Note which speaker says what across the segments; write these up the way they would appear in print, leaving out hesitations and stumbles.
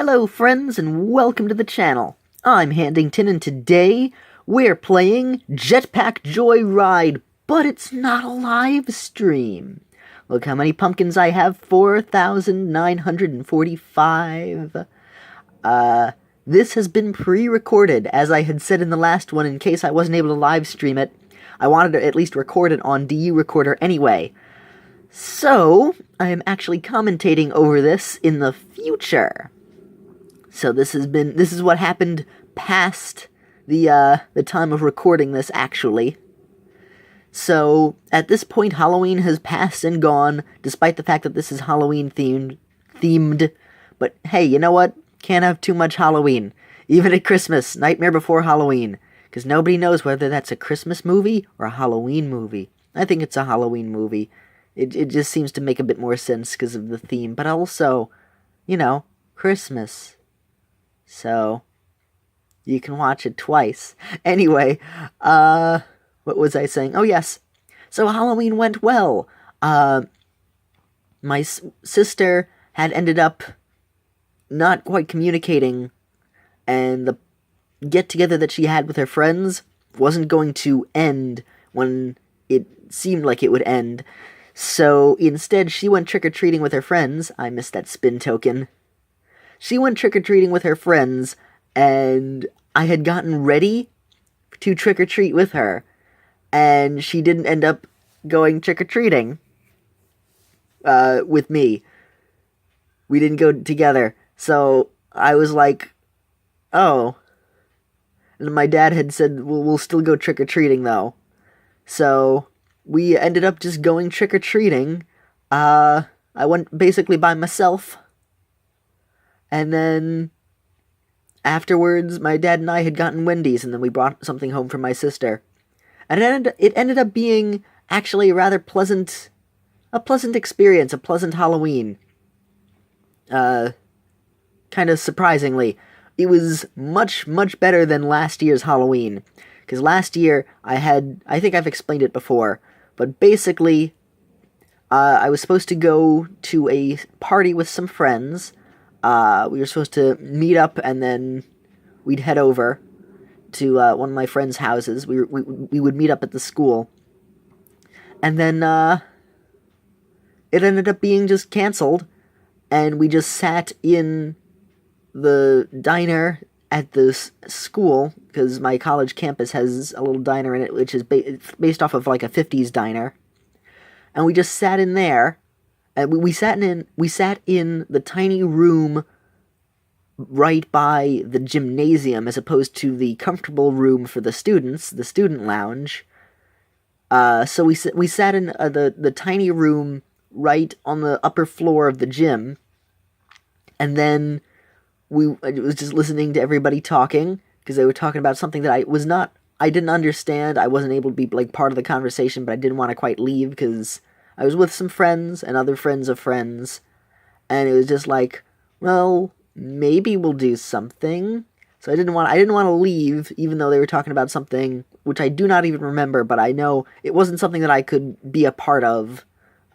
Speaker 1: Hello friends and welcome to the channel. I'm Handington and today we're playing Jetpack Joyride, but it's not a live stream. Look how many pumpkins I have, 4,945. This has been pre-recorded, as I had said in the last one in case I wasn't able to live stream it. I wanted to at least record it on DU Recorder anyway. So, I am actually commentating over this in the future. So this is what happened past the time of recording this, actually. So, at this point, Halloween has passed and gone, despite the fact that this is Halloween themed. But hey, you know what? Can't have too much Halloween. Even at Christmas, Nightmare Before Halloween. Because nobody knows whether that's a Christmas movie or a Halloween movie. I think it's a Halloween movie. It just seems to make a bit more sense because of the theme. But also, you know, Christmas. So, you can watch it twice. Anyway, what was I saying? Oh, yes. So, Halloween went well. My sister had ended up not quite communicating, and the get-together that she had with her friends wasn't going to end when it seemed like it would end. So, instead, she went trick-or-treating with her friends. I missed that spin token. She went trick-or-treating with her friends, and I had gotten ready to trick-or-treat with her, and she didn't end up going trick-or-treating with me. We didn't go together, so I was like, oh. And my dad had said, well, we'll still go trick-or-treating, though. So we ended up just going trick-or-treating. I went basically by myself. And then, afterwards, my dad and I had gotten Wendy's, and then we brought something home for my sister. And it ended up being, actually, a rather pleasant experience, a pleasant Halloween. Kind of surprisingly. It was much, much better than last year's Halloween. Because last year, I think I've explained it before, but basically, I was supposed to go to a party with some friends. We were supposed to meet up, and then we'd head over to one of my friends' houses. We would meet up at the school. And then it ended up being just canceled, and we just sat in the diner at the school, because my college campus has a little diner in it, which is based off of like a 50s diner. And we just sat in there. And we sat in the tiny room right by the gymnasium, as opposed to the comfortable room for the students, the student lounge. So we sat in the tiny room right on the upper floor of the gym, and then I was just listening to everybody talking, because they were talking about something that I didn't understand. I wasn't able to be like part of the conversation, but I didn't want to quite leave because I was with some friends and other friends of friends, and it was just like, well, maybe we'll do something. So I didn't want to leave, even though they were talking about something which I do not even remember, but I know it wasn't something that I could be a part of.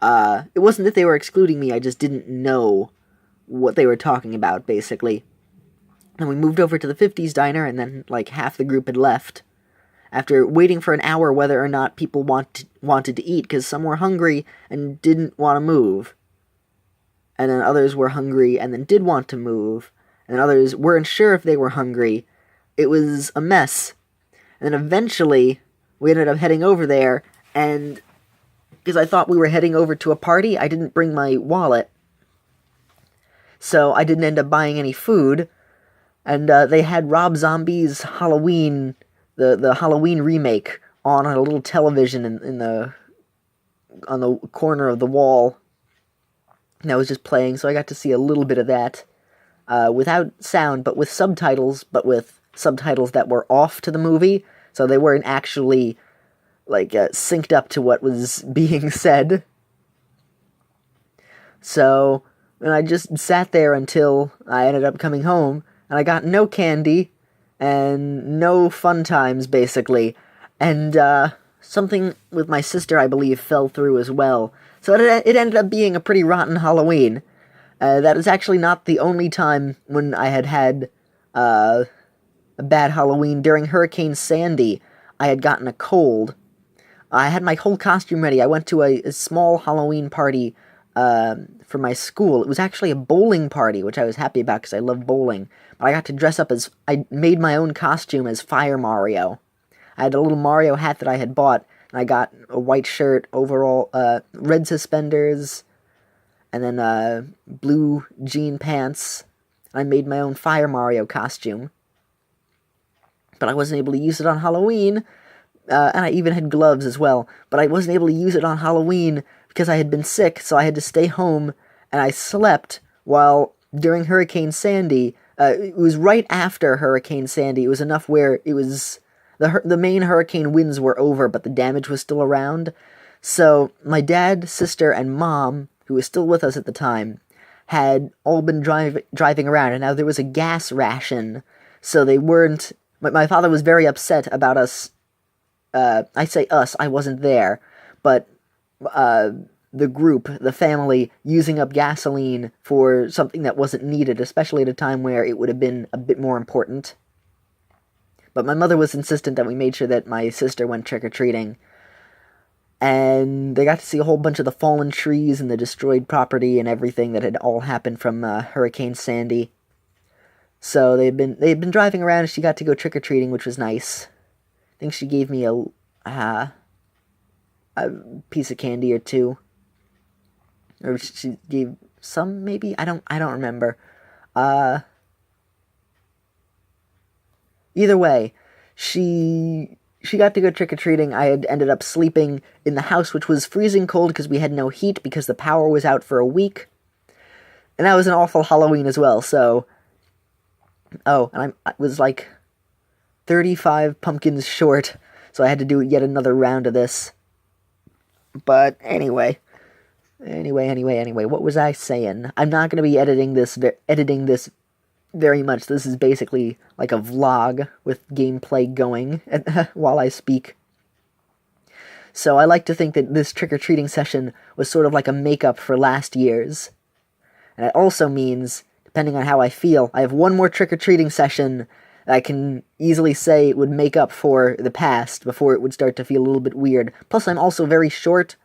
Speaker 1: It wasn't that they were excluding me, I just didn't know what they were talking about, basically. And we moved over to the 50s diner, and then, like, half the group had left. After waiting for an hour whether or not people wanted to eat, because some were hungry and didn't want to move. And then others were hungry and then did want to move. And others weren't sure if they were hungry. It was a mess. And then eventually, we ended up heading over there, and because I thought we were heading over to a party, I didn't bring my wallet. So I didn't end up buying any food. And they had Rob Zombie's Halloween, the Halloween remake, on a little television on the corner of the wall. And that was just playing, so I got to see a little bit of that. Without sound, but with subtitles that were off to the movie, so they weren't actually, like, synced up to what was being said. So, and I just sat there until I ended up coming home, and I got no candy, and no fun times, basically. And, something with my sister, I believe, fell through as well. So it ended up being a pretty rotten Halloween. That is actually not the only time when I had a bad Halloween. During Hurricane Sandy, I had gotten a cold. I had my whole costume ready. I went to a small Halloween party for my school. It was actually a bowling party, which I was happy about because I love bowling. But I got to dress up as... I made my own costume as Fire Mario. I had a little Mario hat that I had bought, and I got a white shirt, overall, red suspenders, and then blue jean pants. I made my own Fire Mario costume. But I wasn't able to use it on Halloween, and I even had gloves as well. But I wasn't able to use it on Halloween because I had been sick, so I had to stay home, and I slept while, during Hurricane Sandy, it was right after Hurricane Sandy. It was enough where it was... The main hurricane winds were over, but the damage was still around. So my dad, sister, and mom, who was still with us at the time, had all been driving around, and now there was a gas ration, so they weren't... My father was very upset about us... I say us, I wasn't there, but the group, the family, using up gasoline for something that wasn't needed, especially at a time where it would have been a bit more important. But my mother was insistent that we made sure that my sister went trick-or-treating. And they got to see a whole bunch of the fallen trees and the destroyed property and everything that had all happened from Hurricane Sandy. So they had been driving around, and she got to go trick-or-treating, which was nice. I think she gave me a piece of candy or two. Or she gave some, maybe? I don't remember. Either way, she got to go trick-or-treating. I had ended up sleeping in the house, which was freezing cold because we had no heat because the power was out for a week. And that was an awful Halloween as well, so... Oh, and I was like 35 pumpkins short, so I had to do yet another round of this. But anyway, what was I saying? I'm not going to be editing this very much. This is basically like a vlog with gameplay going while I speak. So I like to think that this trick-or-treating session was sort of like a make-up for last year's. And it also means, depending on how I feel, I have one more trick-or-treating session that I can easily say would make up for the past before it would start to feel a little bit weird. Plus, I'm also very short,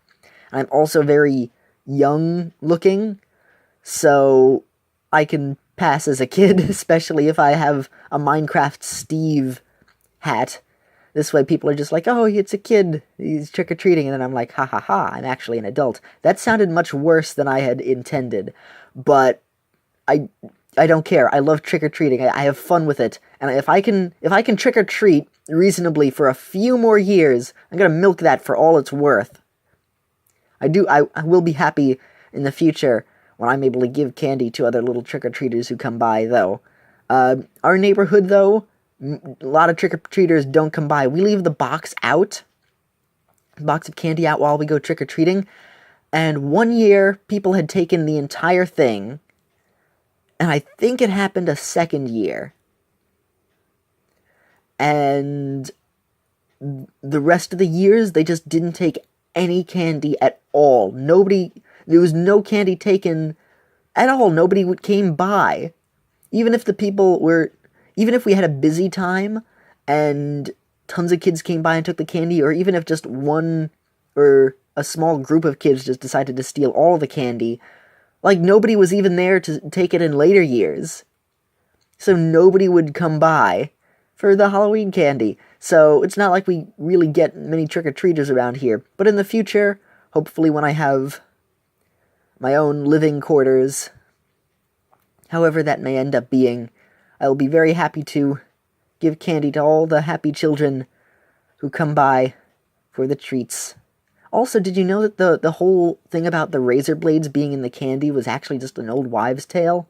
Speaker 1: and I'm also very young-looking, so I can pass as a kid, especially if I have a Minecraft Steve hat. This way people are just like, oh, it's a kid, he's trick-or-treating, and then I'm like, ha ha ha, I'm actually an adult. That sounded much worse than I had intended, but I don't care. I love trick-or-treating. I have fun with it, and if I can trick-or-treat reasonably for a few more years, I'm gonna milk that for all it's worth. I will be happy in the future when I'm able to give candy to other little trick-or-treaters who come by, though. Our neighborhood, though, a lot of trick-or-treaters don't come by. We leave the box out, the box of candy out while we go trick-or-treating, and one year, people had taken the entire thing, and I think it happened a second year. And the rest of the years, they just didn't take any candy at all. There was no candy taken at all. Nobody came by. Even if we had a busy time and tons of kids came by and took the candy, or even if just one or a small group of kids just decided to steal all the candy, like, nobody was even there to take it in later years. So nobody would come by for the Halloween candy. So it's not like we really get many trick-or-treaters around here. But in the future, hopefully when I have my own living quarters, however that may end up being, I will be very happy to give candy to all the happy children who come by for the treats. Also, did you know that the whole thing about the razor blades being in the candy was actually just an old wives' tale?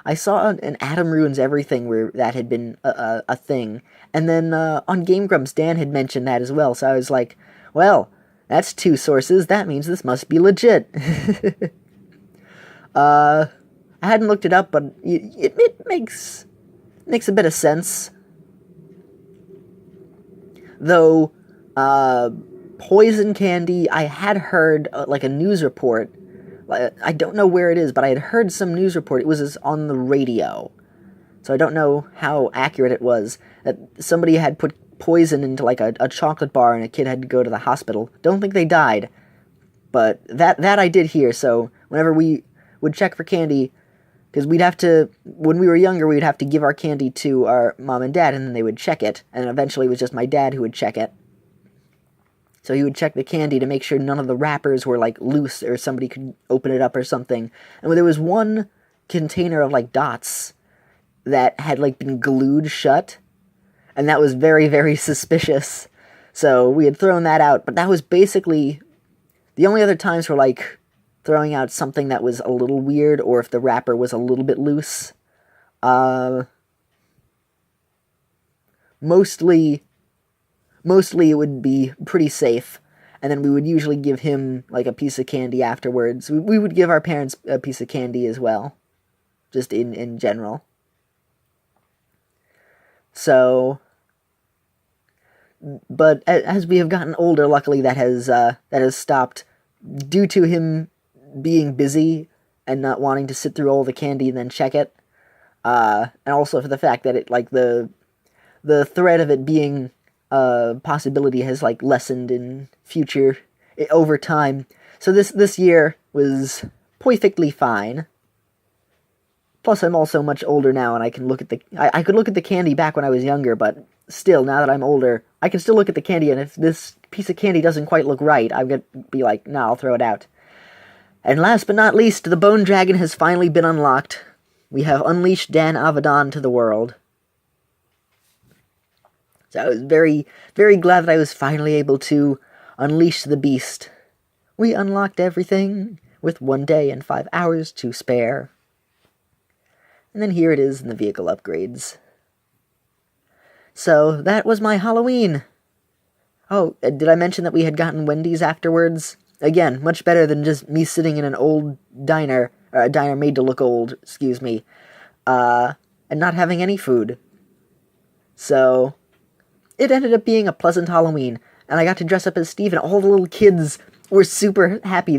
Speaker 1: I saw an Adam Ruins Everything where that had been a thing, and then on Game Grumps, Dan had mentioned that as well, so I was like, well, that's two sources, that means this must be legit. I hadn't looked it up, but it makes a bit of sense. Though, poison candy, I had heard, like, a news report I don't know where it is, but I had heard some news report. It was on the radio. So I don't know how accurate it was, that somebody had put poison into, like, a chocolate bar and a kid had to go to the hospital. Don't think they died, but that I did hear. So whenever we would check for candy, because we'd have to, when we were younger, we'd have to give our candy to our mom and dad, and then they would check it, and eventually it was just my dad who would check it. So he would check the candy to make sure none of the wrappers were, like, loose, or somebody could open it up or something. And when there was one container of, like, dots that had, like, been glued shut, and that was very, very suspicious. So we had thrown that out, but that was basically the only other times were, like, throwing out something that was a little weird, or if the wrapper was a little bit loose. Mostly it would be pretty safe, and then we would usually give him, like, a piece of candy afterwards. We would give our parents a piece of candy as well, just in general. So, but as we have gotten older, luckily that has stopped, due to him being busy and not wanting to sit through all the candy and then check it, and also for the fact that it, like, the threat of it being a possibility has, like, lessened in future over time. So this year was perfectly fine. Plus, I'm also much older now, and I can look at I could look at the candy back when I was younger, but still, now that I'm older, I can still look at the candy, and if this piece of candy doesn't quite look right, I'm gonna be like, nah, I'll throw it out. And last but not least, the Bone Dragon has finally been unlocked. We have unleashed Dan Avedon to the world. So I was very, very glad that I was finally able to unleash the beast. We unlocked everything, with 1 day and 5 hours to spare. And then here it is in the vehicle upgrades. So, that was my Halloween. Oh, did I mention that we had gotten Wendy's afterwards? Again, much better than just me sitting in an old diner, or a diner made to look old, excuse me, and not having any food. So, it ended up being a pleasant Halloween, and I got to dress up as Steve, and all the little kids were super happy.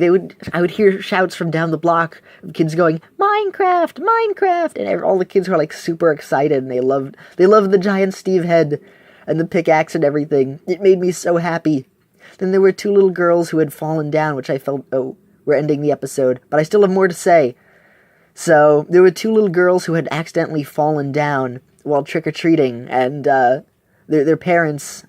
Speaker 1: I would hear shouts from down the block of kids going, Minecraft, Minecraft, and all the kids were, like, super excited, and they loved the giant Steve head and the pickaxe and everything. It made me so happy. Then there were 2 little girls who had fallen down, which I felt, we're ending the episode, but I still have more to say. So, there were 2 little girls who had accidentally fallen down while trick-or-treating, and their parents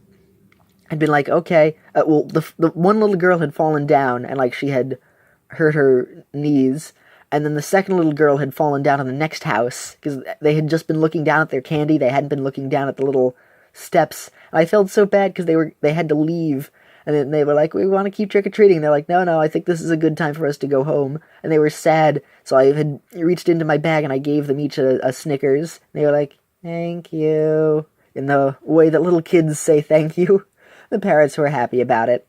Speaker 1: had been like, okay, the one little girl had fallen down, and, like, she had hurt her knees, and then the second little girl had fallen down in the next house, because they had just been looking down at their candy, they hadn't been looking down at the little steps, and I felt so bad, because they had to leave, and then they were like, we want to keep trick-or-treating, they're like, no, I think this is a good time for us to go home, and they were sad, so I had reached into my bag, and I gave them each a Snickers, and they were like, thank you, in the way that little kids say thank you. The parents were happy about it.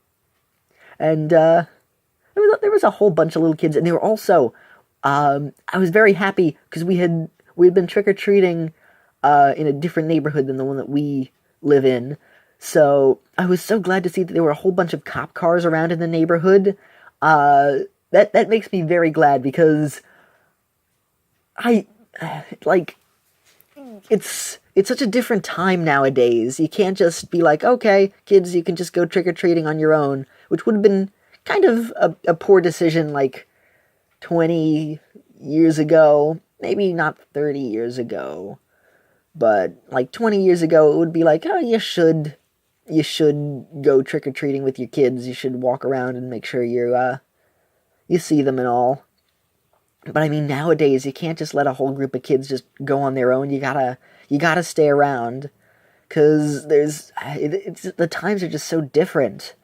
Speaker 1: And, there was a whole bunch of little kids, and they were also, I was very happy, because we had been trick-or-treating, in a different neighborhood than the one that we live in, so I was so glad to see that there were a whole bunch of cop cars around in the neighborhood. That makes me very glad, because it's such a different time nowadays. You can't just be like, okay, kids, you can just go trick-or-treating on your own, which would have been kind of a poor decision, like, 20 years ago. Maybe not 30 years ago. But, like, 20 years ago, it would be like, oh, you should go trick-or-treating with your kids. You should walk around and make sure you see them and all. But, I mean, nowadays, you can't just let a whole group of kids just go on their own. You gotta stay around, because the times are just so different.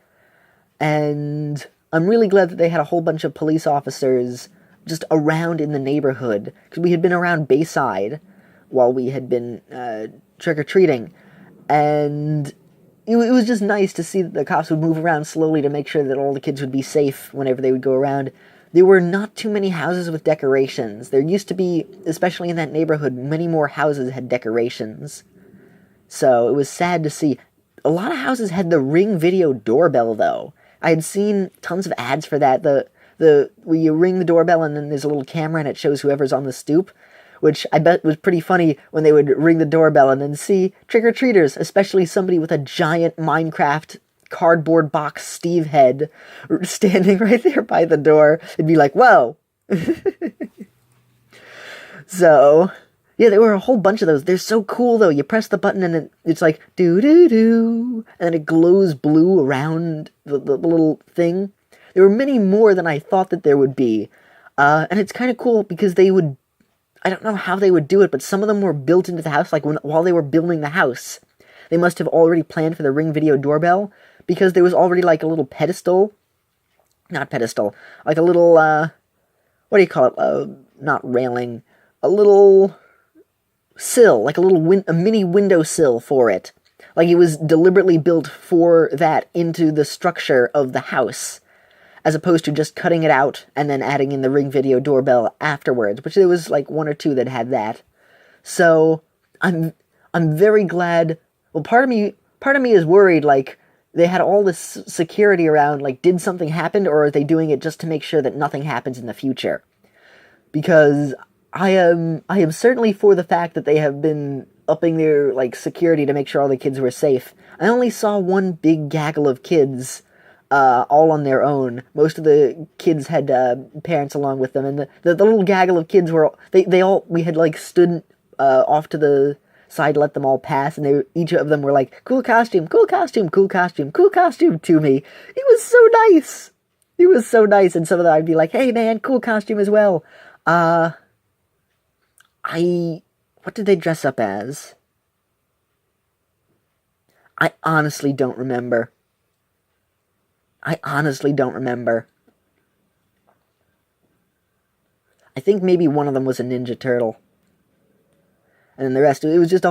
Speaker 1: And I'm really glad that they had a whole bunch of police officers just around in the neighborhood, because we had been around Bayside while we had been trick-or-treating, and it was just nice to see that the cops would move around slowly to make sure that all the kids would be safe whenever they would go around. There were not too many houses with decorations. There used to be, especially in that neighborhood, many more houses had decorations. So it was sad to see. A lot of houses had the Ring video doorbell, though. I had seen tons of ads for that. The where you ring the doorbell and then there's a little camera and it shows whoever's on the stoop, which I bet was pretty funny when they would ring the doorbell and then see trick-or-treaters, especially somebody with a giant Minecraft cardboard box Steve head standing right there by the door. It'd be like, whoa. So, yeah, there were a whole bunch of those. They're so cool, though. You press the button and it's like, doo-doo-doo, and then it glows blue around the little thing. There were many more than I thought that there would be. And it's kind of cool because they would, I don't know how they would do it, but some of them were built into the house, like while they were building the house. They must have already planned for the Ring Video doorbell, because there was already like a little pedestal. Not pedestal, like a little, what do you call it? Not railing. A little sill, like a mini windowsill for it. Like it was deliberately built for that into the structure of the house, as opposed to just cutting it out and then adding in the Ring Video doorbell afterwards, which there was like one or two that had that. So I'm very glad. Well, part of me is worried, like they had all this security around, like did something happen, or are they doing it just to make sure that nothing happens in the future? Because I am certainly for the fact that they have been upping their, like, security to make sure all the kids were safe. I only saw one big gaggle of kids, all on their own. Most of the kids had, parents along with them, and the little gaggle of kids were, we had, like, stood, off to the side to let them all pass, and each of them were like, cool costume, cool costume, cool costume, cool costume to me. It was so nice! It was so nice, and some of them I'd be like, hey man, cool costume as well. What did they dress up as? I honestly don't remember. I think maybe one of them was a Ninja Turtle. And then the rest, it was just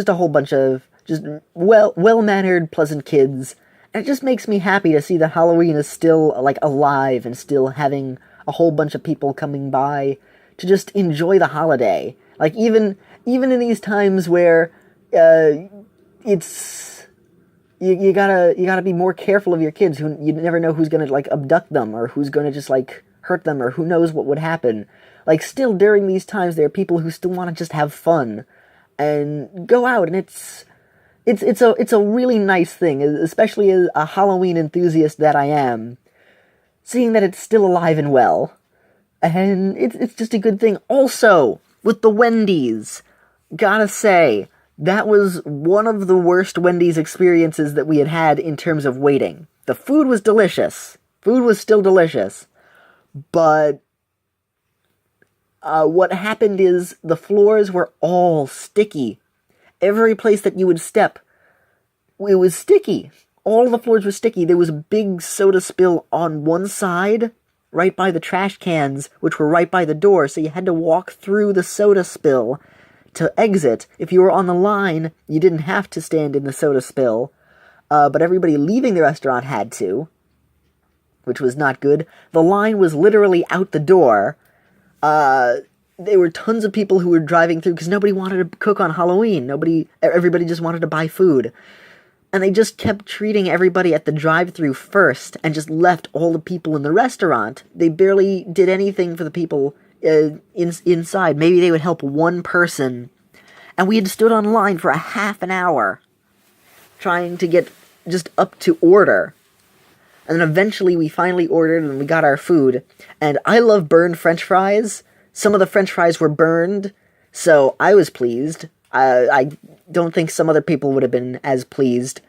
Speaker 1: a whole bunch of just well-mannered, pleasant kids. And it just makes me happy to see that Halloween is still, like, alive and still having a whole bunch of people coming by to just enjoy the holiday. Like, even in these times where, it's, you gotta be more careful of your kids, who you never know who's gonna, like, abduct them, or who's gonna just, like, hurt them, or who knows what would happen. Like, still, during these times, there are people who still want to just have fun, and go out, and it's a really nice thing, especially as a Halloween enthusiast that I am, seeing that it's still alive and well. And it's just a good thing. Also, with the Wendy's, gotta say, that was one of the worst Wendy's experiences that we had in terms of waiting. The food was delicious. Food was still delicious. But what happened is the floors were all sticky. Every place that you would step, it was sticky. All the floors were sticky. There was a big soda spill on one side, right by the trash cans, which were right by the door, so you had to walk through the soda spill to exit. If you were on the line, you didn't have to stand in the soda spill, but everybody leaving the restaurant had to, which was not good. The line was literally out the door. There were tons of people who were driving through, because nobody wanted to cook on Halloween. Everybody just wanted to buy food. And they just kept treating everybody at the drive-thru first, and just left all the people in the restaurant. They barely did anything for the people inside. Maybe they would help one person. And we had stood on line for a half an hour, trying to get just up to order. And then eventually we finally ordered, and we got our food. And I love burned French fries. Some of the French fries were burned, so I was pleased. I don't think some other people would have been as pleased,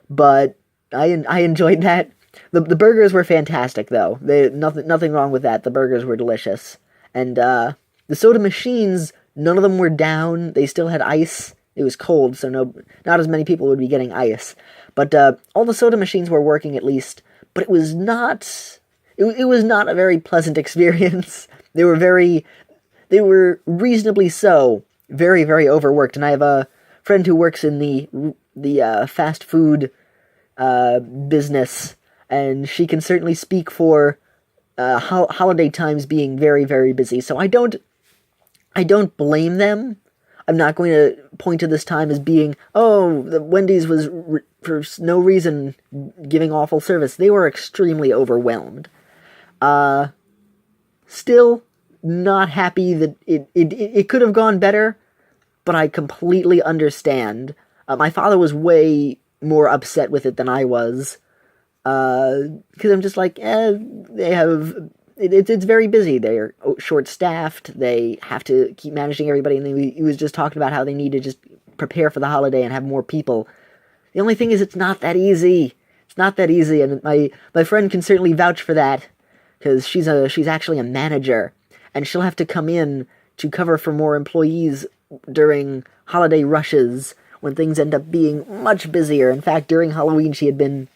Speaker 1: but I enjoyed that. The burgers were fantastic, though. Nothing wrong with that. The burgers were delicious. And the soda machines, none of them were down. They still had ice. It was cold, so not as many people would be getting ice. But all the soda machines were working at least. But it was not a very pleasant experience. They were reasonably so very, very overworked. And I have a friend who works in the fast food business, and she can certainly speak for holiday times being very, very busy. So I don't blame them. I'm not going to point to this time as being, the Wendy's was for no reason giving awful service. They were extremely overwhelmed. Still not happy that it could have gone better, but I completely understand. My father was way more upset with it than I was, because I'm just like, they have... It's very busy. They're short-staffed. They have to keep managing everybody, and he was just talking about how they need to just prepare for the holiday and have more people. The only thing is, it's not that easy. It's not that easy, and my friend can certainly vouch for that, because she's actually a manager, and she'll have to come in to cover for more employees during holiday rushes, when things end up being much busier. In fact, during Halloween, she had been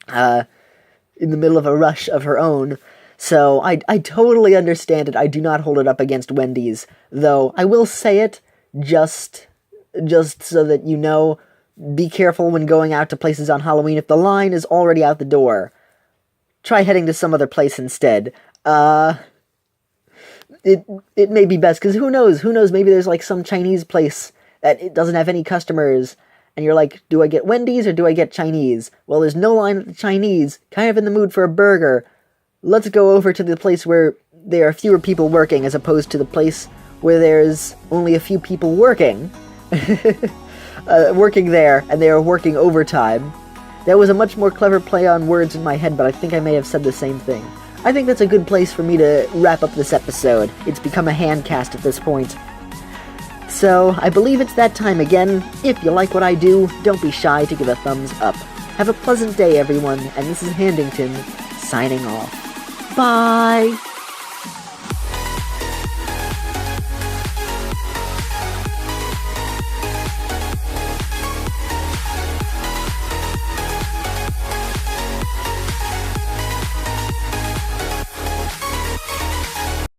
Speaker 1: in the middle of a rush of her own. So I totally understand it. I do not hold it up against Wendy's, though I will say it just so that you know, be careful when going out to places on Halloween. If the line is already out the door, try heading to some other place instead. It may be best, because who knows, maybe there's like some Chinese place that it doesn't have any customers, and you're like, do I get Wendy's or do I get Chinese? Well, there's no line at the Chinese, kind of in the mood for a burger. Let's go over to the place where there are fewer people working, as opposed to the place where there's only a few people working. Working there, and they are working overtime. That was a much more clever play on words in my head, but I think I may have said the same thing. I think that's a good place for me to wrap up this episode. It's become a handcast at this point. So, I believe it's that time again. If you like what I do, don't be shy to give a thumbs up. Have a pleasant day, everyone, and this is Handington, signing off. Bye!